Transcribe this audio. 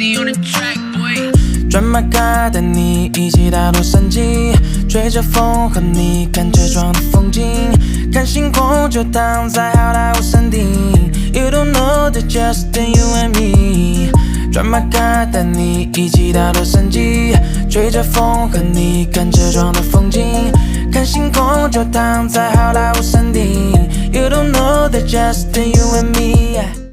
Easy on the track, boy。转马卡带你一起到洛杉矶，吹着风和你看车窗的风景，看星空就躺在好莱坞山顶。You don't know that just you and me。转马卡带你一起到洛杉矶，吹着风和你看车窗的风景，看星空就躺在好莱坞山顶。You don't know that just you and me。